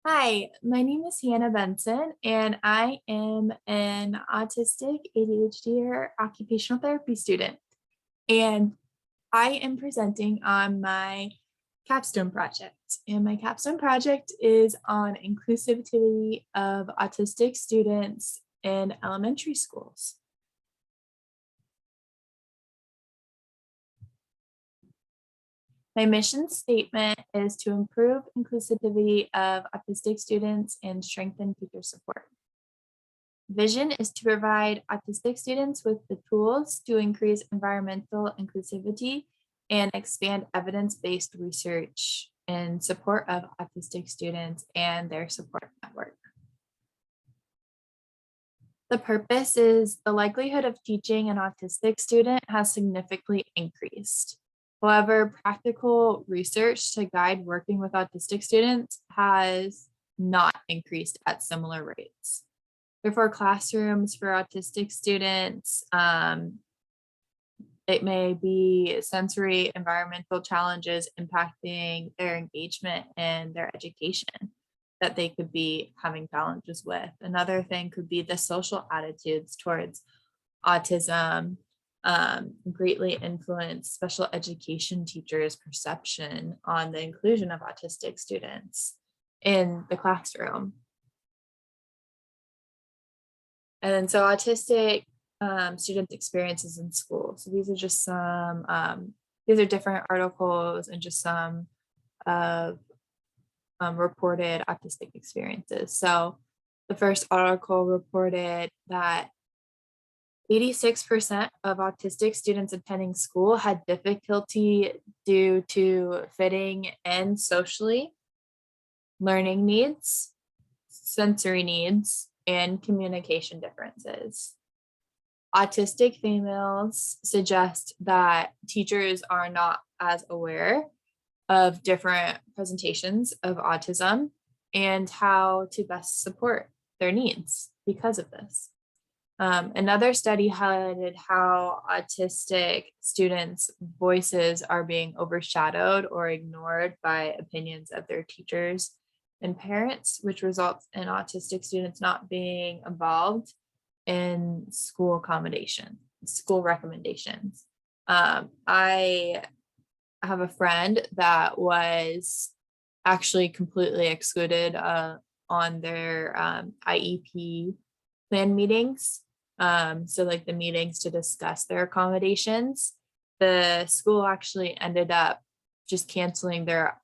Hi, my name is Hannah Benson, and I am an autistic ADHD or occupational therapy student. And I am presenting on my capstone project. And my capstone project is on inclusivity of autistic students in elementary schools. My mission statement is to improve inclusivity of autistic students and strengthen teacher support. Vision is to provide autistic students with the tools to increase environmental inclusivity and expand evidence-based research in support of autistic students and their support network. The purpose is the likelihood of teaching an autistic student has significantly increased. However, practical research to guide working with autistic students has not increased at similar rates. Therefore, classrooms for autistic students, it may be sensory environmental challenges impacting their engagement and their education that they could be having challenges with. Another thing could be the social attitudes towards autism greatly influence special education teachers' perception on the inclusion of autistic students in the classroom. And then so autistic student experiences in school. So these are just some, these are different articles and just some of reported autistic experiences. So the first article reported that 86% of autistic students attending school had difficulty due to fitting in socially, learning needs, sensory needs, and communication differences. Autistic females suggest that teachers are not as aware of different presentations of autism and how to best support their needs because of this. Another study highlighted how autistic students' voices are being overshadowed or ignored by opinions of their teachers and parents, which results in autistic students not being involved in school school recommendations. I have a friend that was actually completely excluded on their IEP plan meetings. So like the meetings to discuss their accommodations, the school actually ended up just canceling their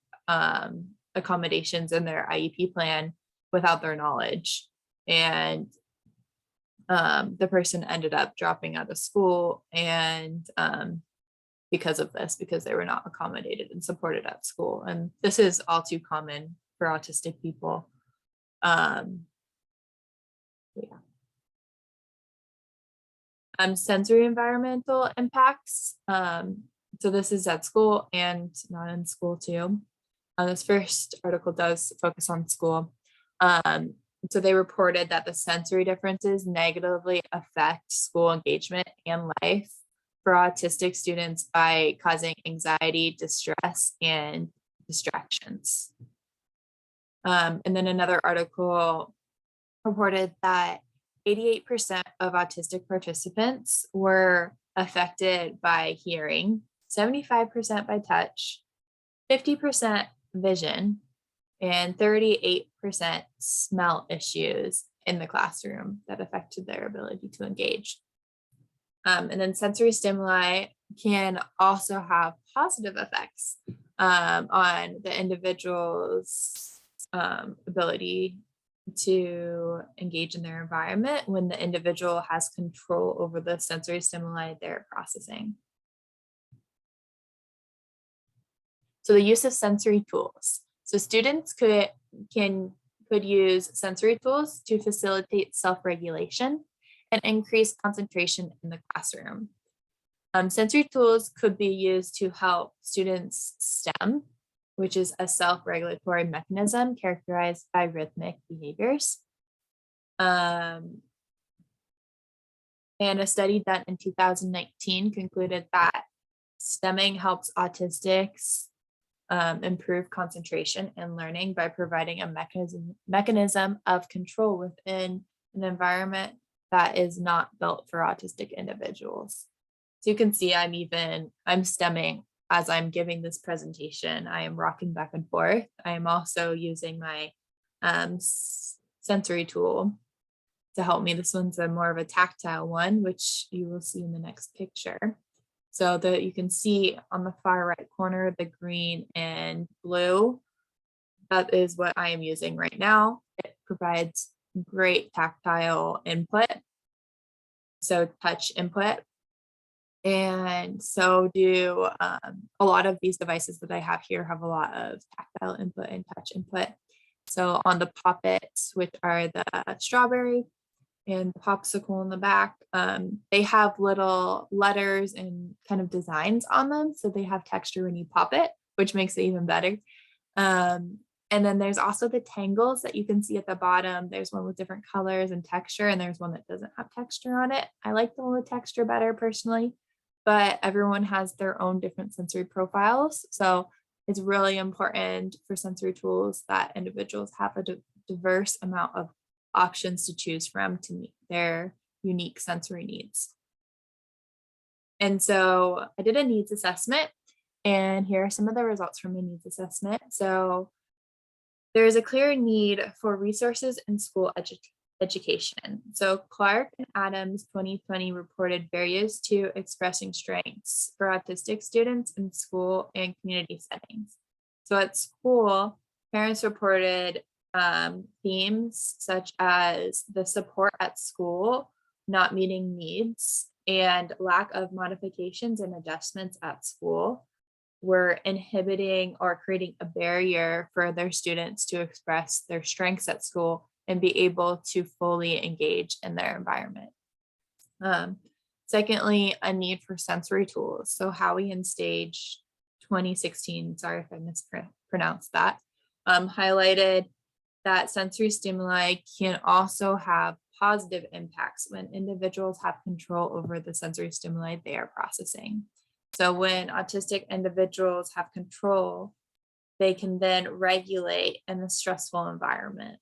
accommodations in their IEP plan without their knowledge. And the person ended up dropping out of school and because of this, because they were not accommodated and supported at school. And this is all too common for autistic people. Yeah. Sensory environmental impacts. So this is at school and not in school too. This first article does focus on school. So they reported that the sensory differences negatively affect school engagement and life for autistic students by causing anxiety, distress, and distractions. And then another article reported that 88% of autistic participants were affected by hearing, 75% by touch, 50% vision, and 38% smell issues in the classroom that affected their ability to engage. And then sensory stimuli can also have positive effects on the individual's ability to engage in their environment when the individual has control over the sensory stimuli they're processing. So the use of sensory tools. So students could use sensory tools to facilitate self-regulation and increase concentration in the classroom. Sensory tools could be used to help students STEM, which is a self-regulatory mechanism characterized by rhythmic behaviors. And a study done in 2019 concluded that STEMing helps autistics improve concentration and learning by providing a mechanism of control within an environment that is not built for autistic individuals. So you can see I'm stemming as I'm giving this presentation. I am rocking back and forth. I am also using my sensory tool to help me. This one's more of a tactile one, which you will see in the next picture. So that you can see on the far right corner, the green and blue, that is what I am using right now. It provides great tactile input, so touch input. And so do a lot of these devices that I have here have a lot of tactile input and touch input. So on the poppets, which are the strawberry and the popsicle in the back, they have little letters and kind of designs on them. So they have texture when you pop it, which makes it even better. And then there's also the tangles that you can see at the bottom. There's one with different colors and texture, and there's one that doesn't have texture on it. I like the one with texture better personally, but everyone has their own different sensory profiles. So it's really important for sensory tools that individuals have a diverse amount of options to choose from to meet their unique sensory needs. And so I did a needs assessment, and here are some of the results from my needs assessment. So there is a clear need for resources in school education. So Clark and Adams 2020 reported barriers to expressing strengths for autistic students in school and community settings. So at school, parents reported themes such as the support at school not meeting needs and lack of modifications and adjustments at school were inhibiting or creating a barrier for their students to express their strengths at school and be able to fully engage in their environment. Secondly, a need for sensory tools. So Howie in stage 2016, sorry if I mispronounced that, highlighted that sensory stimuli can also have positive impacts when individuals have control over the sensory stimuli they are processing. So when autistic individuals have control, they can then regulate in a stressful environment.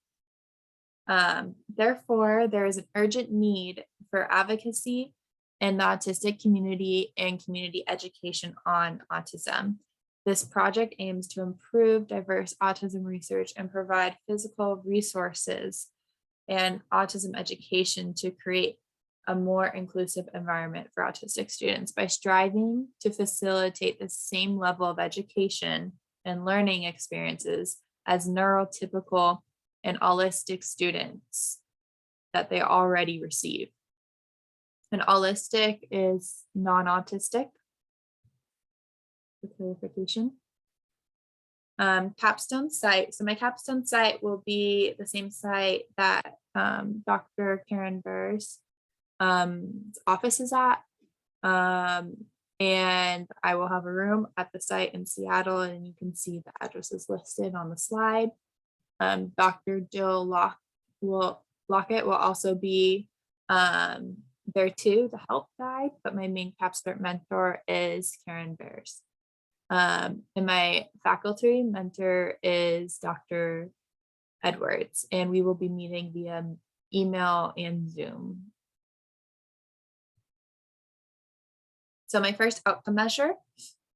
Therefore, there is an urgent need for advocacy in the autistic community and community education on autism. This project aims to improve diverse autism research and provide physical resources and autism education to create a more inclusive environment for autistic students by striving to facilitate the same level of education and learning experiences as neurotypical and autistic students that they already receive. And autistic is non-autistic, for clarification. Capstone site. So my Capstone site will be the same site that Dr. Karen Burr's office is at. And I will have a room at the site in Seattle, and you can see the addresses listed on the slide. Dr. Jill Lockett will also be there too to help guide, but my main Capstone mentor is Karen Bears. And my faculty mentor is Dr. Edwards, and we will be meeting via email and Zoom. So my first outcome measure,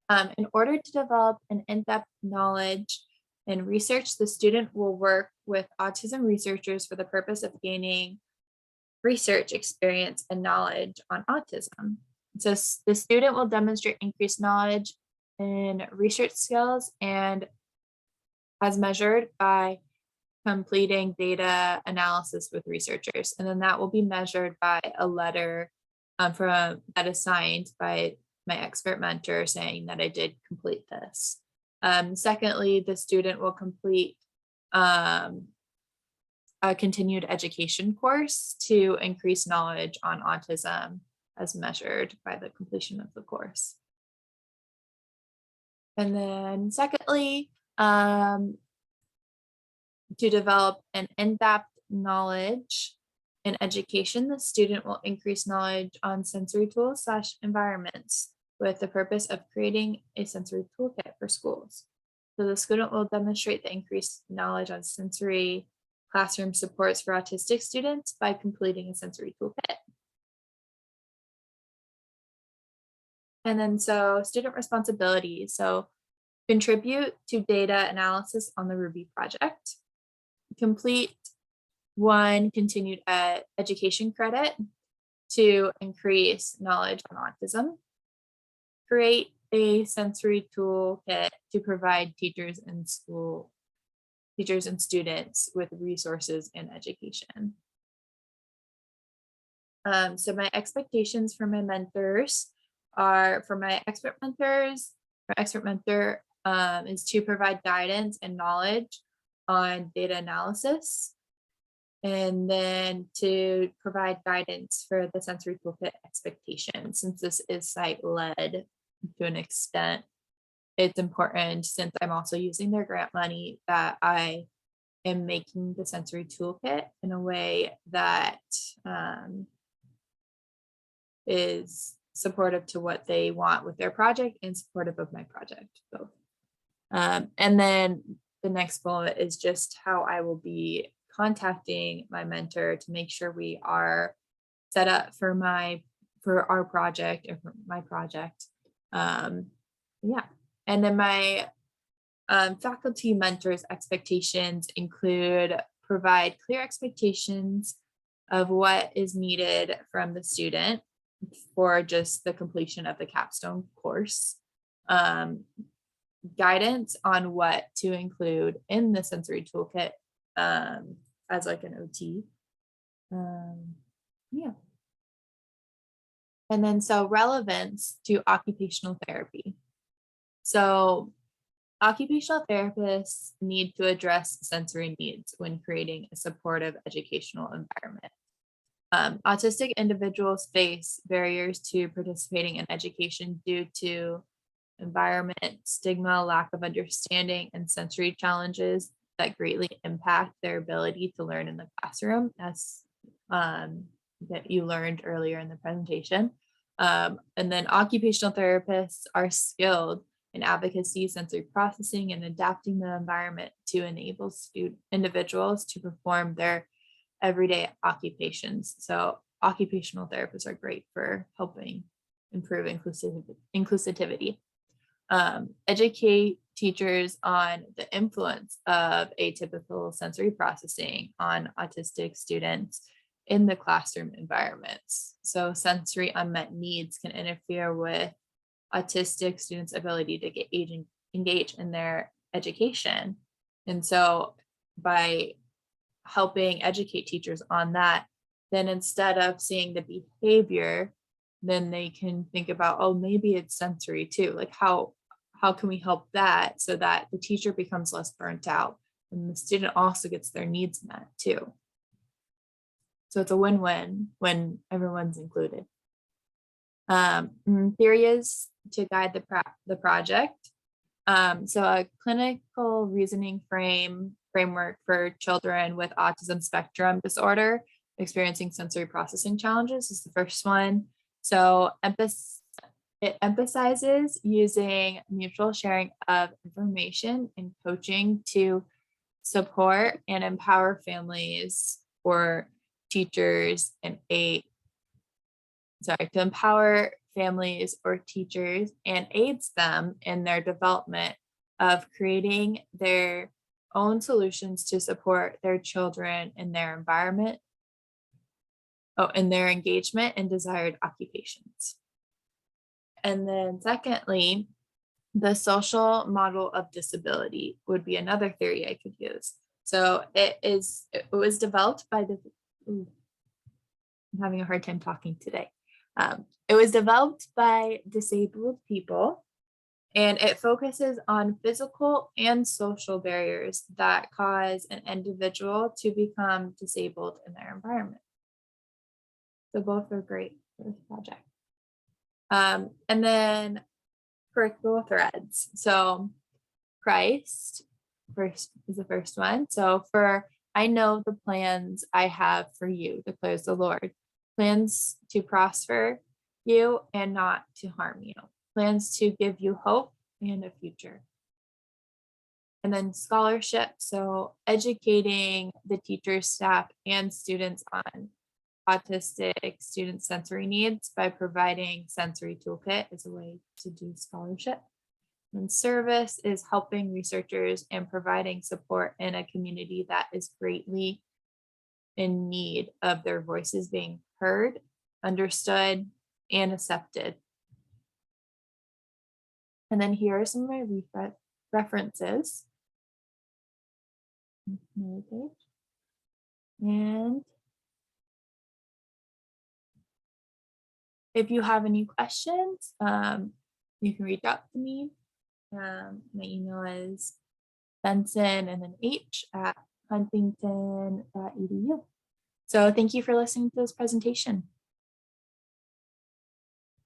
in order to develop an in-depth knowledge and research, the student will work with autism researchers for the purpose of gaining research experience and knowledge on autism. So the student will demonstrate increased knowledge in research skills and as measured by completing data analysis with researchers. And then that will be measured by a letter that is signed by my expert mentor saying that I did complete this. Secondly, the student will complete a continued education course to increase knowledge on autism as measured by the completion of the course. And then secondly, to develop an in-depth knowledge in education, the student will increase knowledge on sensory tools / environments with the purpose of creating a sensory toolkit for schools. So the student will demonstrate the increased knowledge on sensory classroom supports for autistic students by completing a sensory toolkit. And then so student responsibility. So contribute to data analysis on the Ruby project. Complete one continued education credit to increase knowledge on autism. Create a sensory toolkit to provide teachers and students with resources and education. So my expectations for my mentors are for my expert mentors, my expert mentor is to provide guidance and knowledge on data analysis, and then to provide guidance for the sensory toolkit expectations. Since this is site-led to an extent, it's important, since I'm also using their grant money, that I am making the sensory toolkit in a way that is supportive to what they want with their project and supportive of my project, both. And then the next bullet is just how I will be contacting my mentor to make sure we are set up for our project or for my project. Yeah. And then my faculty mentors expectations include provide clear expectations of what is needed from the student for just the completion of the capstone course. Guidance on what to include in the sensory toolkit as like an OT. Yeah. And then so relevance to occupational therapy. So occupational therapists need to address sensory needs when creating a supportive educational environment. Autistic individuals face barriers to participating in education due to environment, stigma, lack of understanding, and sensory challenges that greatly impact their ability to learn in the classroom, as that you learned earlier in the presentation. And then occupational therapists are skilled in advocacy, sensory processing, and adapting the environment to enable individuals to perform their everyday occupations. So occupational therapists are great for helping improve inclusivity. Educate teachers on the influence of atypical sensory processing on autistic students in the classroom environments. So sensory unmet needs can interfere with autistic students' ability to engage in their education. And so by helping educate teachers on that, then instead of seeing the behavior, then they can think about, oh, maybe it's sensory too. Like how can we help that so that the teacher becomes less burnt out and the student also gets their needs met too. So it's a win-win when everyone's included. Theory is to guide the project. So a clinical reasoning framework for children with autism spectrum disorder experiencing sensory processing challenges is the first one. So it emphasizes using mutual sharing of information and coaching to support and empower families or teachers to empower families or teachers and aids them in their development of creating their own solutions to support their children in their environment, in their engagement and desired occupations. And then secondly, the social model of disability would be another theory I could use. So it was developed by I'm having a hard time talking today. It was developed by disabled people, and it focuses on physical and social barriers that cause an individual to become disabled in their environment. So both are great for this project. And then curricular threads. So Christ first is the first one. So I know the plans I have for you, declares the Lord. Plans to prosper you and not to harm you. Plans to give you hope and a future. And then scholarship, so educating the teachers, staff, and students on autistic student sensory needs by providing sensory toolkit is a way to do scholarship. And service is helping researchers and providing support in a community that is greatly in need of their voices being heard, understood, and accepted. And then here are some of my references. Another page. And if you have any questions, you can reach out to me. My email is Benson and then H at huntington.edu. So thank you for listening to this presentation.